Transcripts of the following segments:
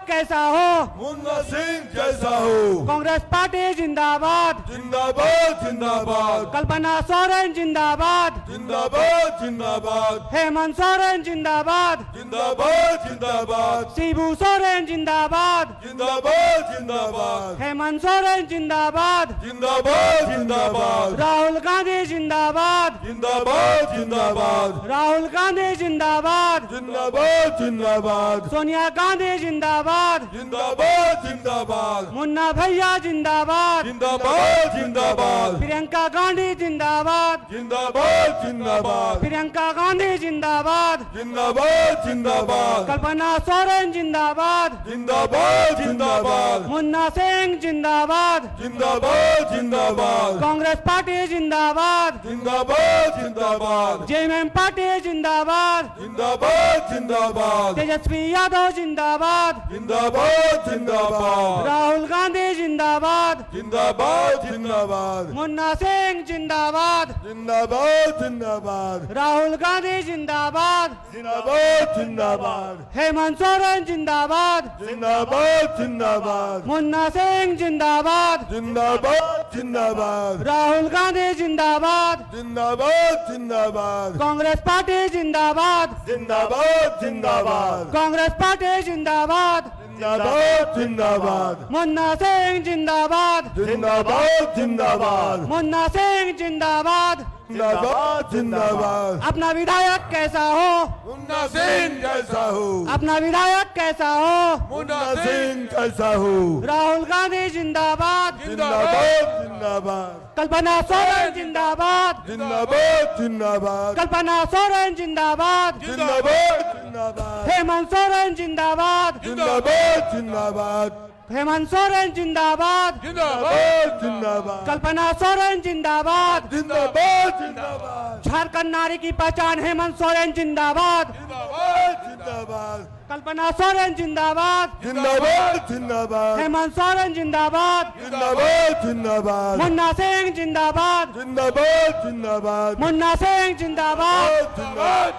कैसा हो, मुन्ना सिंह जैसा हो। कांग्रेस पार्टी जिंदाबाद, जिंदाबाद जिंदाबाद, कल्पना सोरेन जिंदाबाद, जिंदाबाद जिंदाबाद, हेमंत सोरेन जिंदाबाद, जिंदाबाद जिंदाबाद, शिबू सोरेन जिंदाबाद, जिंदाबाद जिंदाबाद, हेमंत सोरेन जिंदाबाद, जिंदाबाद जिंदाबाद, राहुल गांधी जिंदाबाद, जिंदाबाद जिंदाबाद, राहुल गांधी जिंदाबाद, जिंदाबाद जिंदाबाद, सोनिया गांधी जिंदाबाद, जिंदाबाद जिंदाबाद, मुन्ना भैया जिंदाबाद, जिंदाबाद जिंदाबाद, प्रियंका गांधी जिंदाबाद, जिंदाबाद जिंदाबाद, प्रियंका गांधी जिंदाबाद, जिंदाबाद जिंदाबाद, कल्पना सोरेन जिंदाबाद, जिंदाबाद जिंदाबाद, मुन्ना सिंह जिंदाबाद, जिंदाबाद जिंदाबाद, कांग्रेस पार्टी जिंदाबाद, जिंदाबाद जिंदाबाद, जेएमएम पार्टी जिंदाबाद, जिंदाबाद जिंदाबाद, तेजस्वी यादव जिंदाबाद, जिंदाबाद जिंदाबाद, राहुल गांधी जिंदाबाद, जिंदाबाद जिंदाबाद, मुन्ना सिंह जिंदाबाद, जिंदाबाद जिंदाबाद, राहुल गांधी जिंदाबाद, जिंदाबाद जिंदाबाद, हेमंत सोरेन जिंदाबाद, जिंदाबाद जिंदाबाद, मुन्ना सिंह जिंदाबाद, जिंदाबाद जिंदाबाद, राहुल गांधी जिंदाबाद, जिंदाबाद जिंदाबाद, कांग्रेस पार्टी जिंदाबाद, जिंदाबाद जिंदाबाद, कांग्रेस पार्टी जिंदाबाद, जिंदाबाद जिंदाबाद, मुन्ना सिंह जिंदाबाद, जिंदाबाद जिंदाबाद, मुन्ना सिंह जिंदाबाद, जिंदाबाद जिंदाबाद, अपना विधायक कैसा हो, मुन्ना सिंह जैसा हो, अपना विधायक कैसा हो, मुन्ना सिंह कैसा हो, राहुल गांधी जिंदाबाद, जिंदाबाद जिंदाबाद, कल्पना सोरेन जिंदाबाद, जिंदाबाद जिंदाबाद, कल्पना सोरेन जिंदाबाद, जिंदाबाद जिंदाबाद, हेमंत सोरेन जिंदाबाद, जिंदाबाद जिंदाबाद, हेमंत सोरेन जिंदाबाद, जिंदाबाद जिंदाबाद, कल्पना सोरेन जिंदाबाद, जिंदाबाद जिंदाबाद, झारखंड नारी की पहचान हेमंत सोरेन जिंदाबाद, जिंदाबाद जिंदाबाद, कल्पना सोरेन जिंदाबाद, जिंदाबाद जिंदाबाद, हेमंत सोरेन जिंदाबाद, जिंदाबाद जिंदाबाद, मुन्ना सिंह जिंदाबाद, जिंदाबाद जिंदाबाद, मुन्ना सिंह जिंदाबाद, जिंदाबाद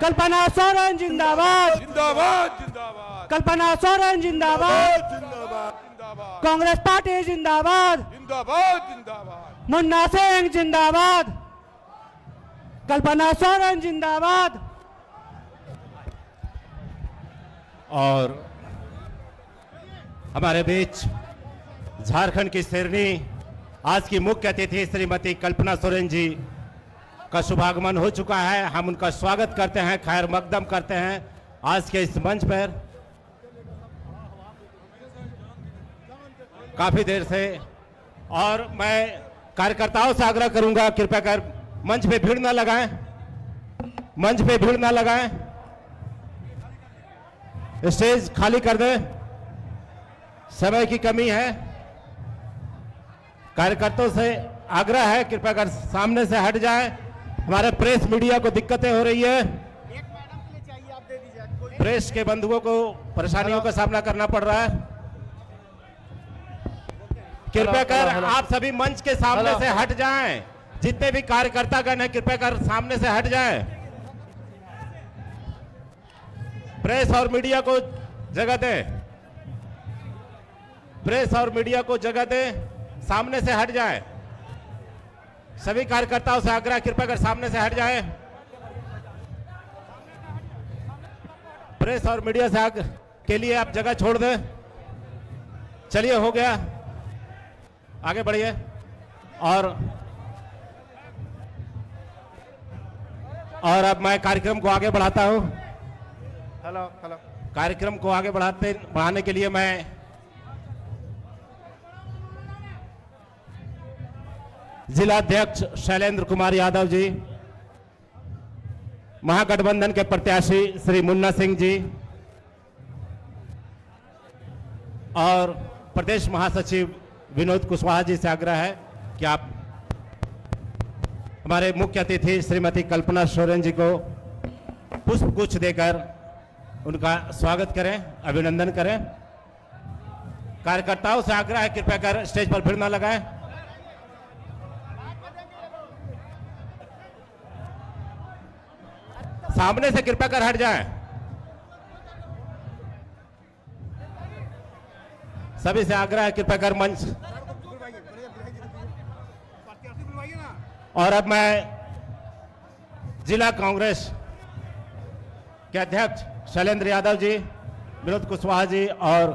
कल्पना सोरेन जिंदाबाद, जिंदाबाद जिंदाबाद, कल्पना सोरेन जिंदाबाद, जिंदाबाद कांग्रेस पार्टी जिंदाबाद, जिंदाबाद जिंदाबाद, मुन्ना सिंह जिंदाबाद, कल्पना सोरेन जिंदाबाद। और हमारे बीच झारखंड की शेरनी आज की मुख्य अतिथि श्रीमती कल्पना सोरेन जी का शुभागमन हो चुका है। हम उनका स्वागत करते हैं, खैर मकदम करते हैं आज के इस मंच पर। काफी देर से, और मैं कार्यकर्ताओं से आग्रह करूंगा कृपया कर मंच पे भीड़ ना लगाएं, मंच पे भीड़ ना लगाएं, स्टेज खाली कर दें, समय की कमी है। कार्यकर्ताओं से आग्रह है कृपया कर सामने से हट जाएं, हमारे प्रेस मीडिया को दिक्कतें हो रही है, प्रेस के बंधुओं को परेशानियों का सामना करना पड़ रहा है। कृपया कर आप सभी मंच के सामने से हट जाएं, जितने भी कार्यकर्तागण हैं कृपया कर सामने से हट जाएं, प्रेस और मीडिया को जगह दें, प्रेस और मीडिया को जगह दें, सामने से हट जाएं। सभी कार्यकर्ताओं से आग्रह कृपया कर सामने से हट जाएं, प्रेस और मीडिया से के लिए आप जगह छोड़ दें। चलिए हो गया, आगे बढ़िए। और अब मैं कार्यक्रम को आगे बढ़ाता हूं। हेलो कार्यक्रम को आगे बढ़ाने के लिए मैं जिला अध्यक्ष शैलेंद्र कुमार यादव जी, महागठबंधन के प्रत्याशी श्री मुन्ना सिंह जी और प्रदेश महासचिव विनोद कुशवाहा जी से आग्रह है कि आप हमारे मुख्य अतिथि श्रीमती कल्पना सोरेन जी को पुष्पगुच्छ देकर उनका स्वागत करें, अभिनंदन करें। कार्यकर्ताओं से आग्रह है कृपया कर स्टेज पर भीड़ न लगाएं। सामने से कृपया कर हट जाएं। सभी से आग्रह है कृपया कर मंच। और अब मैं जिला कांग्रेस के अध्यक्ष शैलेंद्र यादव जी, विनोद कुशवाहा जी और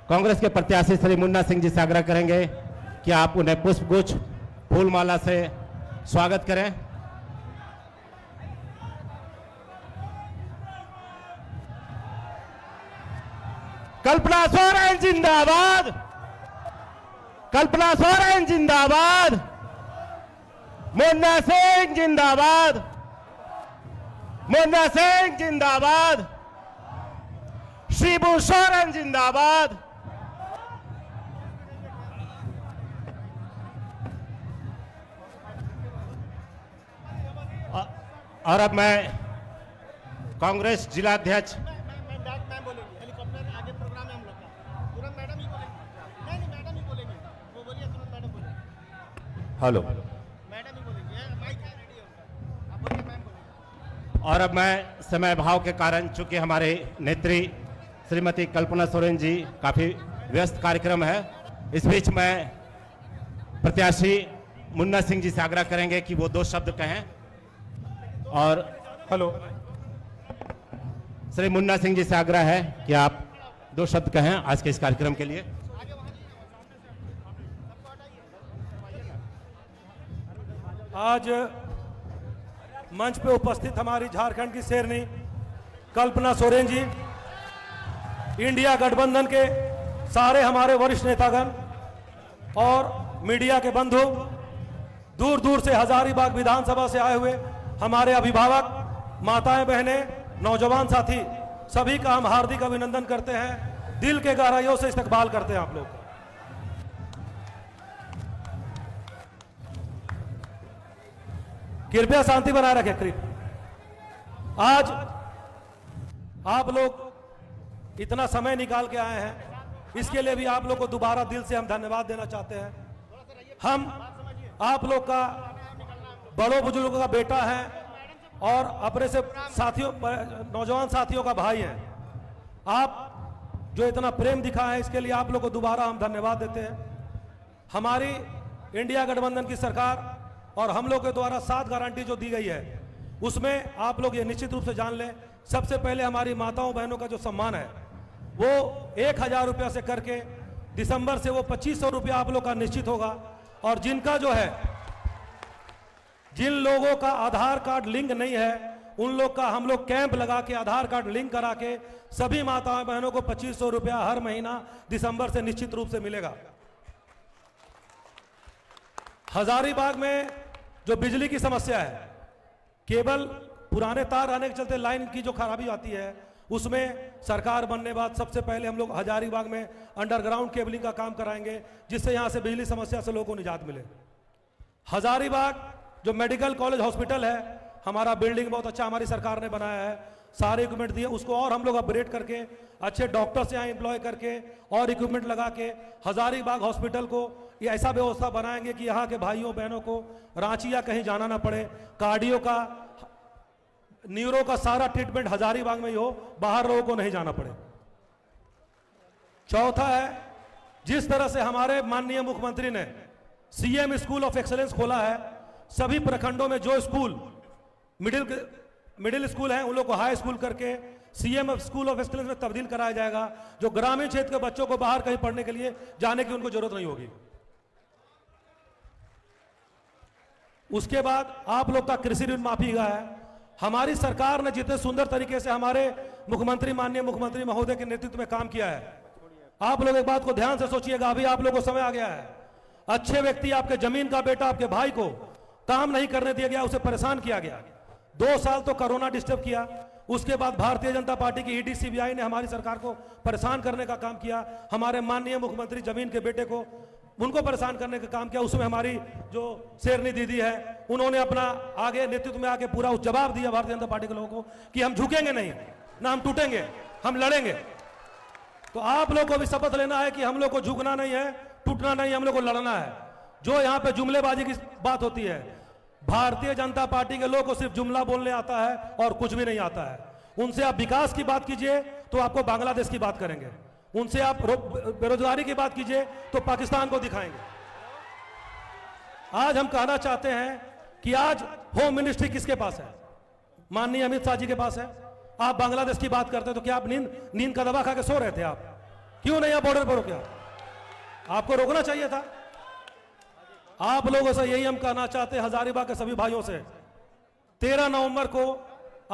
कांग्रेस के प्रत्याशी श्री मुन्ना सिंह जी से आग्रह करेंगे कि आप उन्हें पुष्पगुच्छ फूलमाला से स्वागत करें। कल्पना सोरेन जिंदाबाद, कल्पना सोरेन जिंदाबाद, मुन्ना सिंह जिंदाबाद, मुन्ना सिंह जिंदाबाद, शिबू सोरेन जिंदाबाद। और अब मैं कांग्रेस जिला अध्यक्ष मैम बोलेंगे, हेलीकॉप्टर आगे प्रोग्राम है हम लोग का, तुरंत मैडम ही बोलेंगे। नहीं मैडम ही बोलेंगे, वो बोलिए तुरंत मैडम बोलेंगे। हेलो। मैडम ही बोलेंगे, माइक है रेडी है उनका, आप बोलिए मैम बोलेंगे। और अब मैं समय भाव के कारण, चूंकि हमारे नेत्री श्रीमती कल्पना सोरेन जी काफी व्यस्त कार्यक्रम है, इस बीच मैं प्रत्याशी मुन्ना सिंह जी से आग्रह करेंगे कि वो 2 शब्द कहें। और हेलो, श्री मुन्ना सिंह जी से आग्रह है कि आप 2 शब्द कहें आज के इस कार्यक्रम के लिए। आज मंच पे उपस्थित हमारी झारखंड की शेरनी कल्पना सोरेन जी, इंडिया गठबंधन के सारे हमारे वरिष्ठ नेतागण और मीडिया के बंधु, दूर दूर से हजारीबाग विधानसभा से आए हुए हमारे अभिभावक, माताएं, बहनें, नौजवान साथी, सभी का हम हार्दिक अभिनंदन करते हैं, दिल के गहराइयों से इस्तकबाल करते हैं आप लोग। कृपया शांति बनाए रखें। कृपया आज आप लोग इतना समय निकाल के आए हैं, इसके लिए भी आप लोग को दोबारा दिल से हम धन्यवाद देना चाहते हैं। हम आप लोग का बड़ों बुजुर्गों का बेटा है और अपने से साथियों, नौजवान साथियों का भाई है। आप जो इतना प्रेम दिखा है, इसके लिए आप लोग को दोबारा हम धन्यवाद देते हैं। हमारी इंडिया गठबंधन की सरकार और हम लोग के द्वारा 7 गारंटी जो दी गई है, उसमें आप लोग ये निश्चित रूप से जान लें, सबसे पहले हमारी माताओं बहनों का जो सम्मान है वो 1000 रुपया से करके दिसंबर से वो 2500 रुपया आप लोग का निश्चित होगा। और जिनका जो है, जिन लोगों का आधार कार्ड लिंक नहीं है, उन लोग का हम लोग कैंप लगा के आधार कार्ड लिंक करा के सभी माताओं बहनों को 2500 रुपया हर महीना दिसंबर से निश्चित रूप से मिलेगा। हजारीबाग में जो बिजली की समस्या है, केबल पुराने तार आने के चलते लाइन की जो खराबी आती है, उसमें सरकार बनने बाद सबसे पहले हम लोग हजारीबाग में अंडरग्राउंड केबलिंग का काम कराएंगे, जिससे यहां से बिजली समस्या से लोगों को निजात मिले। हजारीबाग जो मेडिकल कॉलेज हॉस्पिटल है, हमारा बिल्डिंग बहुत अच्छा हमारी सरकार ने बनाया है, सारे इक्विपमेंट दिए, उसको और हम लोग अपग्रेड करके अच्छे डॉक्टर से यहाँ एम्प्लॉय करके और इक्विपमेंट लगा के हजारीबाग हॉस्पिटल को ये ऐसा व्यवस्था बनाएंगे कि यहाँ के भाइयों बहनों को रांची या कहीं जाना ना पड़े। कार्डियो का, न्यूरो का सारा ट्रीटमेंट हजारीबाग में ही हो, बाहर लोगों को नहीं जाना पड़े। चौथा है, जिस तरह से हमारे माननीय मुख्यमंत्री ने सीएम स्कूल ऑफ एक्सेलेंस खोला है, सभी प्रखंडों में जो स्कूल मिडिल स्कूल हैं, उन लोग को हाई स्कूल करके सीएम स्कूल ऑफ एक्सेलेंस में तब्दील कराया जाएगा, जो ग्रामीण क्षेत्र के बच्चों को बाहर कहीं पढ़ने के लिए जाने की उनको जरूरत नहीं होगी। उसके बाद आप लोग का कृषि ऋण माफी का है। हमारी सरकार ने जितने सुंदर तरीके से हमारे मुख्यमंत्री, माननीय मुख्यमंत्री महोदय के नेतृत्व में काम किया है, आप लोग एक बात को ध्यान से सोचिएगा, अभी आप लोगों को समय आ गया है, अच्छे व्यक्ति, आपके जमीन का बेटा, आपके भाई को काम नहीं करने दिया गया, उसे परेशान किया गया। 2 साल तो कोरोना डिस्टर्ब किया, उसके बाद भारतीय जनता पार्टी की ईडी सीबीआई ने हमारी सरकार को परेशान करने का काम किया। हमारे माननीय मुख्यमंत्री जमीन के बेटे को, उनको परेशान करने का काम किया। उसमें हमारी जो शेरनी दीदी है, उन्होंने अपना आगे नेतृत्व में आके पूरा जवाब दिया भारतीय जनता पार्टी के लोगों को कि हम झुकेंगे नहीं, ना हम टूटेंगे, हम लड़ेंगे। तो आप लोग को भी शपथ लेना है कि हम लोग को झुकना नहीं है, टूटना नहीं है, हम लोग को लड़ना है। जो यहाँ पे जुमलेबाजी की बात होती है, भारतीय जनता पार्टी के लोगों को सिर्फ जुमला बोलने आता है और कुछ भी नहीं आता है। उनसे आप विकास की बात कीजिए तो आपको बांग्लादेश की बात करेंगे, उनसे आप बेरोजगारी की बात कीजिए तो पाकिस्तान को दिखाएंगे। आज हम कहना चाहते हैं कि आज होम मिनिस्ट्री किसके पास है? माननीय अमित शाह जी के पास है। आप बांग्लादेश की बात करते हैं तो क्या आप नींद का दवा खा के सो रहे थे? आप क्यों नहीं आप बॉर्डर पर रुके? आपको रोकना चाहिए था। आप लोगों से यही हम कहना चाहते हैं, हजारीबाग के सभी भाइयों से, 13 नवंबर को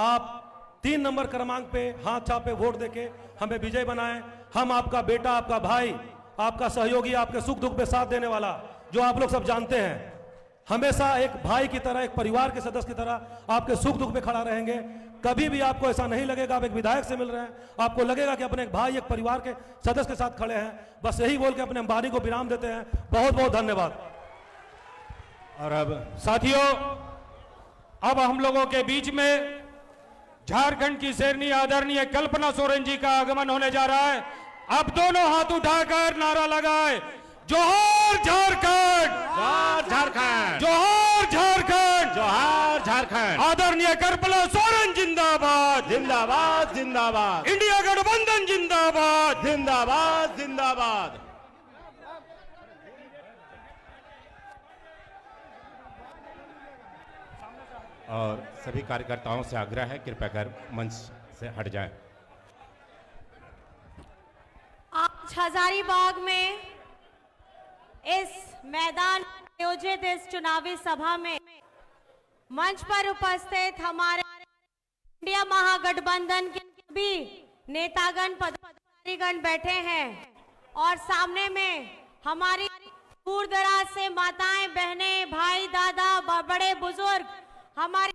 आप 3 नंबर क्रमांक पे हाथ छापे वोट देके हमें विजय बनाएं। हम आपका बेटा, आपका भाई, आपका सहयोगी, आपके सुख दुख में साथ देने वाला, जो आप लोग सब जानते हैं, हमेशा एक भाई की तरह, एक परिवार के सदस्य की तरह आपके सुख दुख में खड़ा रहेंगे। कभी भी आपको ऐसा नहीं लगेगा आप एक विधायक से मिल रहे हैं, आपको लगेगा कि अपने एक भाई, एक परिवार के सदस्य के साथ खड़े हैं। बस यही बोल के अपने वाणी को विराम देते हैं। बहुत बहुत धन्यवाद। और अब साथियों, अब हम लोगों के बीच में झारखंड की शेरनी आदरणीय कल्पना सोरेन जी का आगमन होने जा रहा है। अब दोनों हाथ उठाकर नारा लगाए, जोहार झारखंड, जोहार झारखंड, जोहार झारखंड, जोहार झारखंड। आदरणीय कल्पना सोरेन जिंदाबाद, जिंदाबाद जिंदाबाद, इंडिया गठबंधन जिंदाबाद, जिंदाबाद जिंदाबाद। और सभी कार्यकर्ताओं से आग्रह है, कृपया कर मंच से हट जाएं। आज हजारीबाग में इस मैदान में आयोजित इस चुनावी सभा में मंच पर उपस्थित हमारे इंडिया महागठबंधन के सभी नेतागण, पदाधिकारीगण बैठे हैं और सामने में हमारी दूर दराज से माताएं, बहनें, भाई, दादा, बड़े बुजुर्ग, हमारे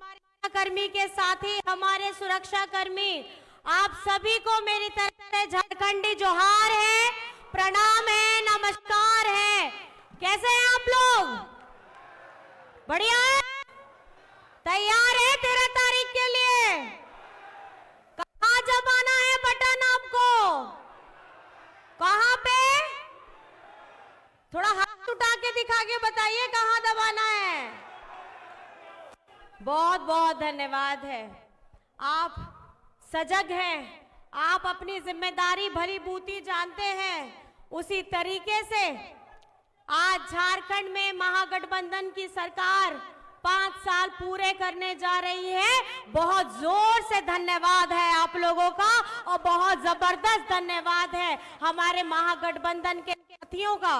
कर्मी के साथी, हमारे सुरक्षा कर्मी, आप सभी को मेरी तरफ से झारखंडी जोहार है, प्रणाम है, नमस्कार है। कैसे हैं आप लोग? बढ़िया है? तैयार है 13 तारीख के लिए? कहाँ दबाना है बटन आपको? कहाँ पे? थोड़ा हाथ उठा के दिखा के बताइए कहाँ दबाना है। बहुत बहुत धन्यवाद है। आप सजग हैं, आप अपनी जिम्मेदारी भली बूती जानते हैं। उसी तरीके से आज झारखंड में महागठबंधन की सरकार 5 साल पूरे करने जा रही है। बहुत जोर से धन्यवाद है आप लोगों का और बहुत जबरदस्त धन्यवाद है हमारे महागठबंधन के साथियों का,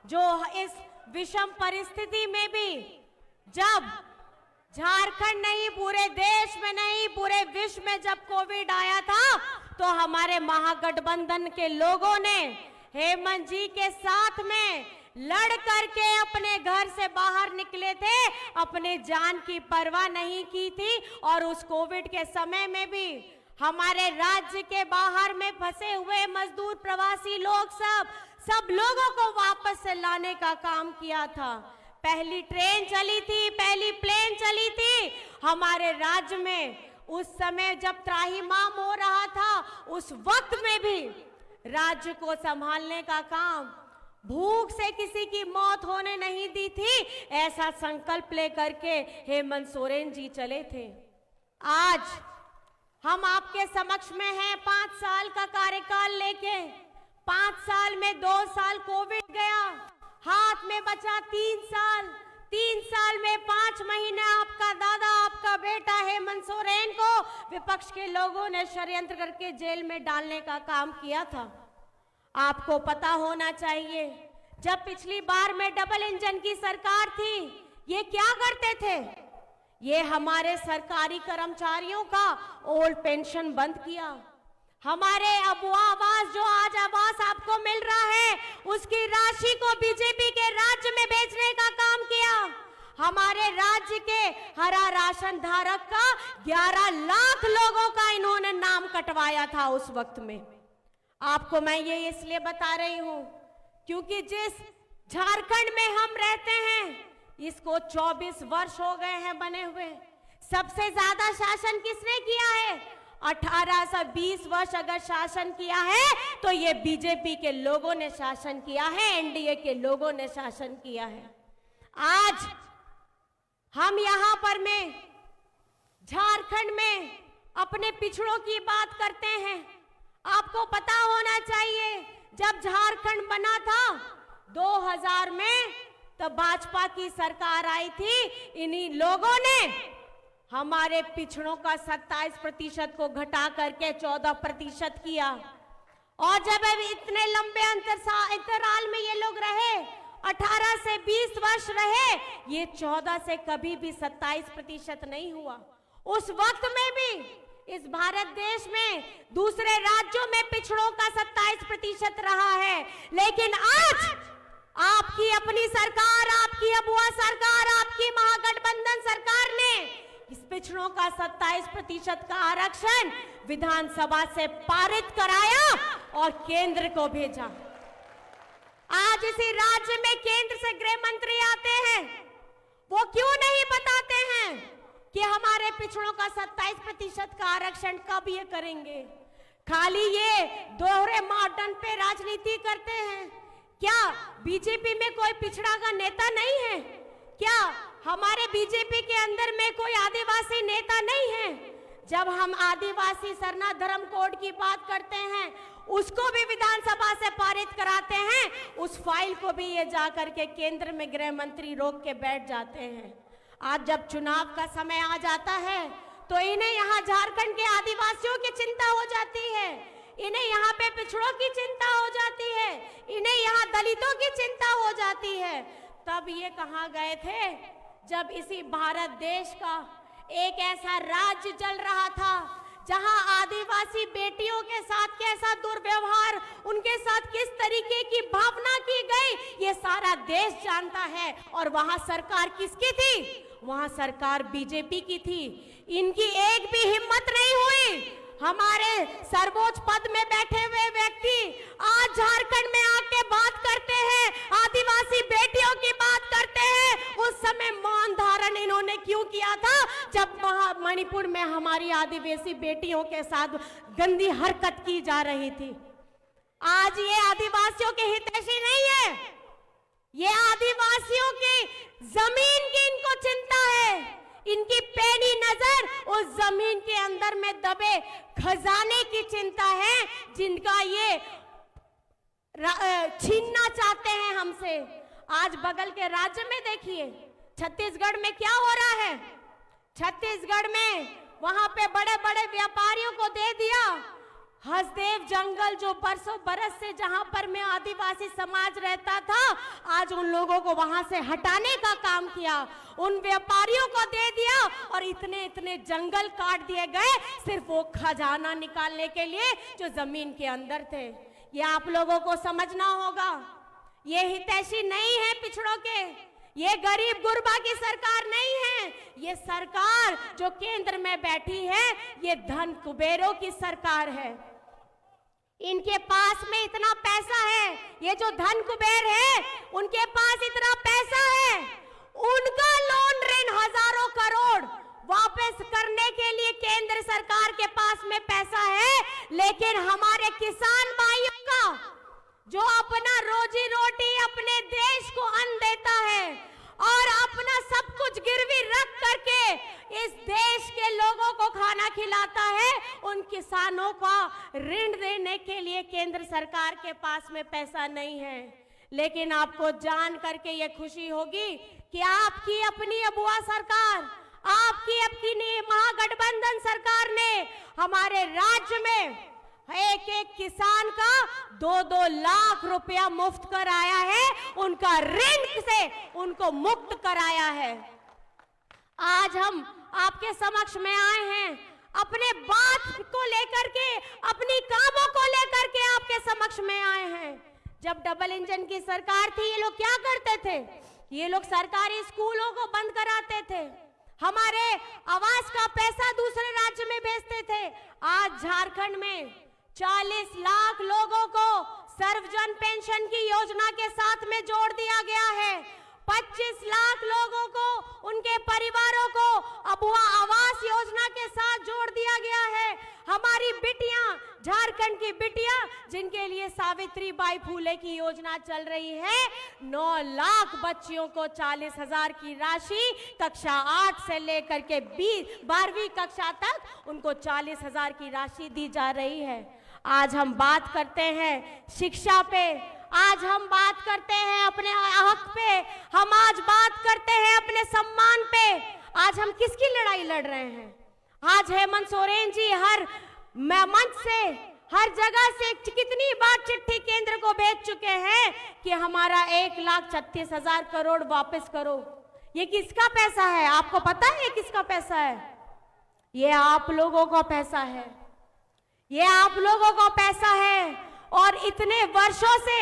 जो इस विषम परिस्थिति में भी, जब झारखंड नहीं, पूरे देश में नहीं, पूरे विश्व में जब कोविड आया था, तो हमारे महागठबंधन के लोगों ने हेमंत जी के साथ में लड़ करके अपने घर से बाहर निकले थे, अपने जान की परवाह नहीं की थी। और उस कोविड के समय में भी हमारे राज्य के बाहर में फंसे हुए मजदूर, प्रवासी लोग, सब लोगों को वापस से लाने का काम किया था। पहली ट्रेन चली थी, पहली प्लेन चली थी हमारे राज्य में। उस समय जब त्राहिमाम हो रहा था, उस वक्त में भी राज्य को संभालने का काम, भूख से किसी की मौत होने नहीं दी थी, ऐसा संकल्प लेकर के हेमंत सोरेन जी चले थे। आज हम आपके समक्ष में हैं 5 साल का कार्यकाल लेके। 5 साल में 2 साल कोविड गया, हाथ में बचा 3 साल। 3 साल में 5 महीने आपका दादा, आपका बेटा हेमंत सोरेन को विपक्ष के लोगों ने षड्यंत्र करके जेल में डालने का काम किया था। आपको पता होना चाहिए, जब पिछली बार में डबल इंजन की सरकार थी, ये क्या करते थे? ये हमारे सरकारी कर्मचारियों का ओल्ड पेंशन बंद किया। हमारे अबुआ आवास, जो आज आवास आपको मिल रहा है, उसकी राशि को बीजेपी के राज्य में बेचने का काम किया। हमारे राज्य के हरा राशन धारक का 11 लाख लोगों का इन्होंने नाम कटवाया था उस वक्त में। आपको मैं ये इसलिए बता रही हूं क्योंकि जिस झारखंड में हम रहते हैं, इसको 24 वर्ष हो गए हैं बने हुए। सबसे ज्यादा शासन किसने किया है? 18 से 20 वर्ष अगर शासन किया है तो ये बीजेपी के लोगों ने शासन किया है, एनडीए के लोगों ने शासन किया है। आज हम यहां पर में झारखंड में अपने पिछड़ों की बात करते हैं। आपको पता होना चाहिए जब झारखंड बना था 2000 में, तब भाजपा की सरकार आई थी। इन्हीं लोगों ने हमारे पिछड़ों का 27% को घटा करके 14% किया। और जब अभी इतने लंबे अंतराल में ये लोग रहे, 18 से 20 वर्ष रहे, ये 14 से कभी भी 27% नहीं हुआ। उस वक्त में भी इस भारत देश में दूसरे राज्यों में पिछड़ों का 27% रहा है, लेकिन आज आपकी अपनी सरकार, आपकी अबुआ सरकार, आपकी महागठबंधन सरकार ने इस पिछड़ों का 27% का आरक्षण विधानसभा से पारित कराया और केंद्र को भेजा। आज इसी राज्य में केंद्र से गृह मंत्री आते हैं, वो क्यों नहीं बताते हैं कि हमारे पिछड़ों का 27% का आरक्षण कब ये करेंगे? खाली ये दोहरे मापदंड पे राजनीति करते हैं। क्या बीजेपी में कोई पिछड़ा का नेता नहीं है? क्या हमारे बीजेपी के अंदर में कोई आदिवासी नेता नहीं है? जब हम आदिवासी सरना धर्म कोड की बात करते हैं, उसको भी विधानसभा से पारित कराते हैं, उस फाइल को भी ये जाकर के केंद्र में गृह मंत्री रोक के बैठ जाते हैं। आज जब चुनाव का समय आ जाता है तो इन्हें यहाँ झारखंड के आदिवासियों की चिंता हो जाती है, इन्हें यहाँ पे पिछड़ों की चिंता हो जाती है, इन्हें यहाँ दलितों की चिंता हो जाती है। तब ये कहाँ गए थे जब इसी भारत देश का एक ऐसा राज्य चल रहा था जहां आदिवासी बेटियों के साथ कैसा दुर्व्यवहार, उनके साथ किस तरीके की भावना की गई, ये सारा देश जानता है। और वहां सरकार किसकी थी? वहां सरकार बीजेपी की थी। इनकी एक भी हिम्मत नहीं हुई। हमारे सर्वोच्च पद में बैठे हुए व्यक्ति आज झारखंड में आके बात करते हैं, आदिवासी बेटियों की बात करते हैं। उस समय मौन धारण इन्होंने क्यों किया था जब मणिपुर में हमारी आदिवासी बेटियों के साथ गंदी हरकत की जा रही थी? आज ये आदिवासियों के हितैषी नहीं है, ये आदिवासियों की जमीन की इनको चिंता है। इनकी पैनी नजर उस जमीन के अंदर में दबे खजाने की चिंता है, जिनका ये छीनना चाहते हैं हमसे। आज बगल के राज्य में देखिए, छत्तीसगढ़ में क्या हो रहा है। छत्तीसगढ़ में वहां पे बड़े बड़े व्यापारियों को दे दिया हसदेव जंगल, जो बरसों बरस से जहां पर में आदिवासी समाज रहता था, आज उन लोगों को वहां से हटाने का काम किया, उन व्यापारियों को दे दिया और इतने इतने जंगल काट दिए गए सिर्फ वो खजाना निकालने के लिए जो जमीन के अंदर थे। ये आप लोगों को समझना होगा, ये हितैषी नहीं है पिछड़ों के, ये गरीब गुरबा की सरकार नहीं है। ये सरकार जो केंद्र में बैठी है, ये धन कुबेरों की सरकार है। इनके पास में इतना पैसा है, ये जो धन कुबेर है उनके पास इतना पैसा है, उनका लोन ऋण हजारों करोड़ वापस करने के लिए केंद्र सरकार के पास में पैसा है, लेकिन हमारे किसान भाइयों का जो अपना रोजी रोटी अपने देश को अन्न देता है और अपना सब कुछ गिरवी रख करके इस देश के लोगों को खाना खिलाता है, उन किसानों का ऋण देने के लिए केंद्र सरकार के पास में पैसा नहीं है। लेकिन आपको जान करके ये खुशी होगी कि आपकी अपनी अबुआ सरकार, आपकी अपनी महागठबंधन सरकार ने हमारे राज्य में एक एक किसान का 2-2 लाख रुपया मुफ्त कराया है, उनका ऋण से उनको मुक्त कराया है। आज हम आपके समक्ष में आए हैं अपने बात को लेकर के, अपनी कामों को लेकर के आपके समक्ष में आए हैं। जब डबल इंजन की सरकार थी, ये लोग क्या करते थे? ये लोग सरकारी स्कूलों को बंद कराते थे, हमारे आवास का पैसा दूसरे राज्य में भेजते थे। आज झारखंड में 40 लाख लोगों को सर्वजन पेंशन की योजना के साथ में जोड़ दिया गया है। 25 लाख लोगों को, उनके परिवारों को अबुआ आवास योजना के साथ जोड़ दिया गया है। हमारी बिटियां, झारखंड की बिटियां जिनके लिए सावित्रीबाई फूले की योजना चल रही है, 9 लाख बच्चियों को 40,000 की राशि कक्षा 8 से लेकर के 12वीं कक्षा तक उनको 40,000 की राशि दी जा रही है। आज हम बात करते हैं शिक्षा पे, आज हम बात करते हैं अपने हक पे, हम आज बात करते हैं अपने सम्मान पे। आज हम किसकी लड़ाई लड़ रहे हैं? आज हेमंत सोरेन जी हर मंच से, हर जगह से कितनी बार चिट्ठी केंद्र को भेज चुके हैं कि हमारा 1,36,000 करोड़ वापस करो। ये किसका पैसा है? आपको पता है ये किसका पैसा है? ये आप लोगों का पैसा है, ये आप लोगों का पैसा है। और इतने वर्षों से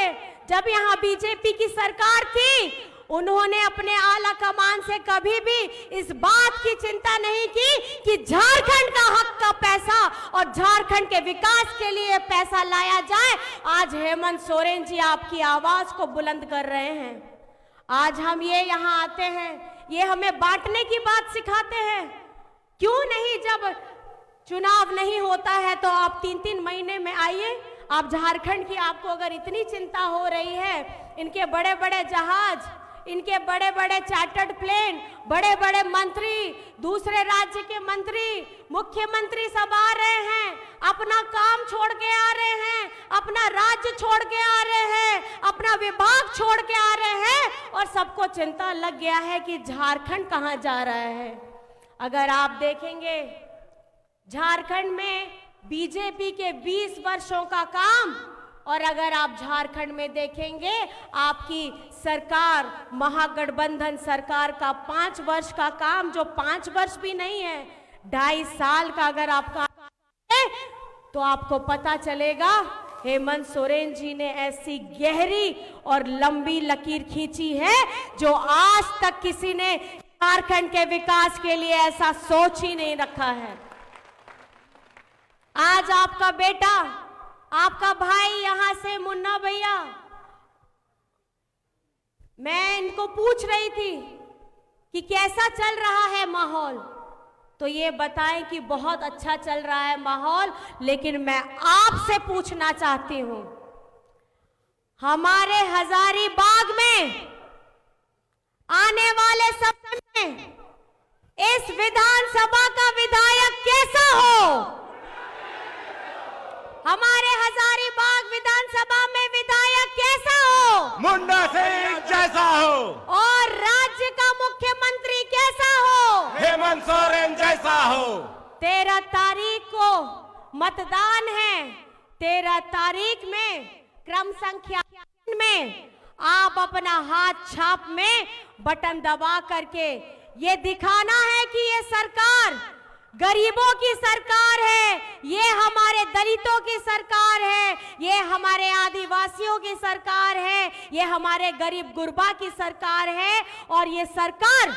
जब यहाँ बीजेपी की सरकार थी, उन्होंने अपने आला कमान से कभी भी इस बात की चिंता नहीं की कि झारखंड का हक का पैसा और झारखंड के विकास के लिए पैसा लाया जाए। आज हेमंत सोरेन जी आपकी आवाज को बुलंद कर रहे हैं। आज हम ये यहाँ आते हैं, ये हमें बांटने की बात सिखाते हैं। क्यों नहीं, जब चुनाव नहीं होता है तो आप 3-3 महीने में आइए। आप झारखंड की, आपको अगर इतनी चिंता हो रही है, इनके बड़े बड़े जहाज, इनके बड़े बड़े चार्टर्ड प्लेन, बड़े बड़े मंत्री, दूसरे राज्य के मंत्री, मुख्यमंत्री सब आ रहे हैं, अपना काम छोड़ के आ रहे हैं, अपना राज्य छोड़ के आ रहे हैं, अपना विभाग छोड़ के आ रहे हैं, और सबको चिंता लग गया है कि झारखंड कहां जा रहा है। अगर आप देखेंगे झारखंड में बीजेपी के 20 वर्षों का काम, और अगर आप झारखंड में देखेंगे आपकी सरकार, महागठबंधन सरकार का 5 वर्ष का काम, जो 5 वर्ष भी नहीं है, 2.5 साल का अगर आपका है, तो आपको पता चलेगा हेमंत सोरेन जी ने ऐसी गहरी और लंबी लकीर खींची है जो आज तक किसी ने झारखंड के विकास के लिए ऐसा सोच ही नहीं रखा है। आज आपका बेटा, आपका भाई यहां से, मुन्ना भैया, मैं इनको पूछ रही थी कि कैसा चल रहा है माहौल, तो ये बताएं कि बहुत अच्छा चल रहा है माहौल। लेकिन मैं आपसे पूछना चाहती हूं, हमारे हजारीबाग में आने वाले समय में इस विधानसभा का विधायक कैसा हो? हमारे हजारीबाग विधानसभा में विधायक कैसा हो? मुंडा सिंह जैसा हो। और राज्य का मुख्यमंत्री कैसा हो? हेमंत सोरेन जैसा हो। 13 तारीख को मतदान है। 13 तारीख में क्रम संख्या में आप अपना हाथ छाप में बटन दबा करके ये दिखाना है कि ये सरकार गरीबों की सरकार है, ये हमारे दलितों की सरकार है, ये हमारे आदिवासियों की सरकार है, ये हमारे गरीब गुरबा की सरकार है। और ये सरकार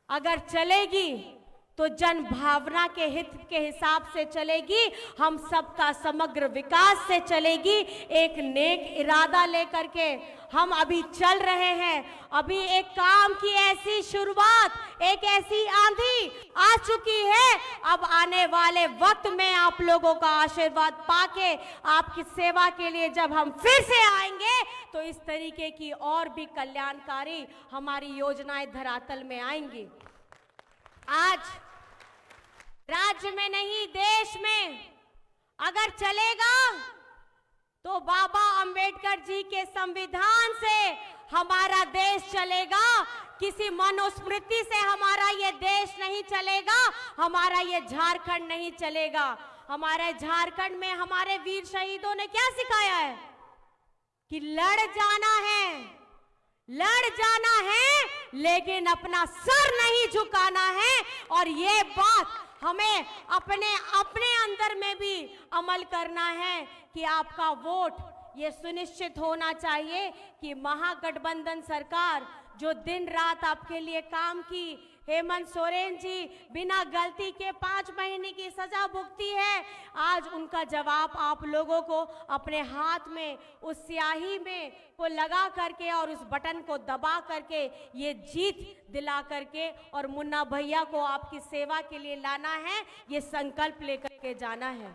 अगर चलेगी तो जन भावना के हित के हिसाब से चलेगी, हम सबका समग्र विकास से चलेगी, एक नेक इरादा लेकर के हम अभी चल रहे हैं। अभी एक काम की ऐसी शुरुआत, एक ऐसी आंधी आ चुकी है। अब आने वाले वक्त में आप लोगों का आशीर्वाद पाके आपकी सेवा के लिए जब हम फिर से आएंगे तो इस तरीके की और भी कल्याणकारी हमारी योजनाएं धरातल में आएंगी। आज राज्य में नहीं, देश में अगर चलेगा तो बाबा अंबेडकर जी के संविधान से हमारा देश चलेगा। किसी मनुस्मृति से हमारा ये देश नहीं चलेगा, हमारा ये झारखंड नहीं चलेगा। हमारे झारखंड में हमारे वीर शहीदों ने क्या सिखाया है कि लड़ जाना है, लड़ जाना है, लेकिन अपना सर नहीं झुकाना है। और ये बात हमें अपने अंदर में भी अमल करना है कि आपका वोट ये सुनिश्चित होना चाहिए कि महागठबंधन सरकार जो दिन रात आपके लिए काम की, हेमंत सोरेन जी बिना गलती के 5 महीने की सजा भुगती है, आज उनका जवाब आप लोगों को अपने हाथ में उस स्याही में को लगा करके और उस बटन को दबा करके ये जीत दिला करके और मुन्ना भैया को आपकी सेवा के लिए लाना है, ये संकल्प लेकर के जाना है।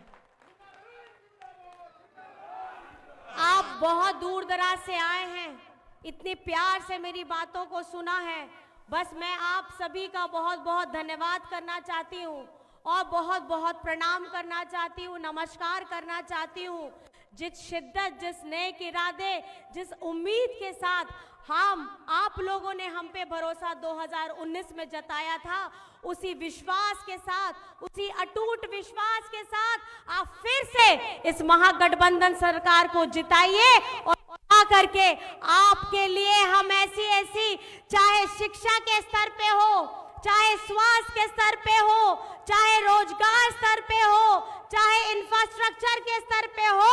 आप बहुत दूर दराज से आए हैं, इतनी प्यार से मेरी बातों को सुना है। बस मैं आप सभी का बहुत बहुत धन्यवाद करना चाहती हूँ। और बहुत बहुत प्रणाम करना चाहती हूँ, नमस्कार करना चाहती हूँ। जिस शिद्दत, जिस नेक इरादे, जिस उम्मीद के साथ आप लोगों ने हम पे भरोसा 2019 में जताया था, उसी विश्वास के साथ, उसी अटूट विश्वास के साथ आप फिर से इस महागठबंधन सरकार को जिताइए और करके आपके लिए हम ऐसी चाहे शिक्षा के स्तर पे हो, चाहे स्वास्थ्य के स्तर पे हो, चाहे रोजगार स्तर पे हो, चाहे इंफ्रास्ट्रक्चर के स्तर पे हो,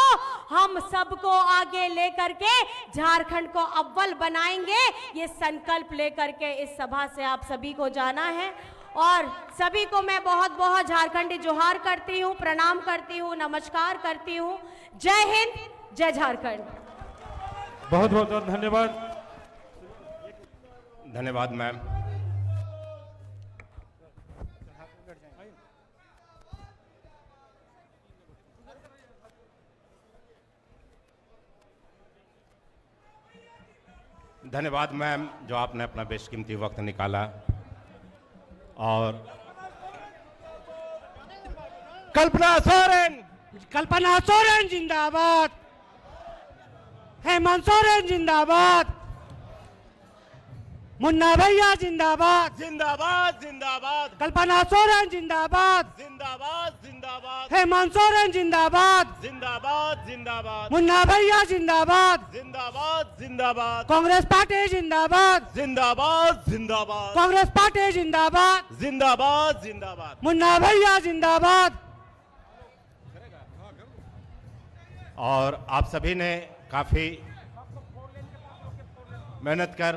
हम सबको आगे लेकर के झारखंड को अव्वल बनाएंगे। ये संकल्प लेकर के इस सभा से आप सभी को जाना है और सभी को मैं बहुत बहुत झारखंडी जोहार करती हूँ, प्रणाम करती हूँ, नमस्कार करती हूँ। जय हिंद, जय झारखंड। बहुत बहुत धन्यवाद। धन्यवाद मैम। धन्यवाद मैम, जो आपने अपना बेशकीमती वक्त निकाला। और कल्पना सोरेन जिंदाबाद, हेमंत सोरेन जिंदाबाद, मुन्ना भैया जिंदाबाद, जिंदाबाद जिंदाबाद, कल्पना सोरेन जिंदाबाद, जिंदाबाद जिंदाबाद, हेमंत सोरेन जिंदाबाद, जिंदाबाद जिंदाबाद, मुन्ना भैया जिंदाबाद, जिंदाबाद जिंदाबाद, कांग्रेस पार्टी जिंदाबाद, जिंदाबाद जिंदाबाद, कांग्रेस पार्टी जिंदाबाद, जिंदाबाद जिंदाबाद, मुन्ना भैया जिंदाबाद। और आप सभी ने काफी मेहनत कर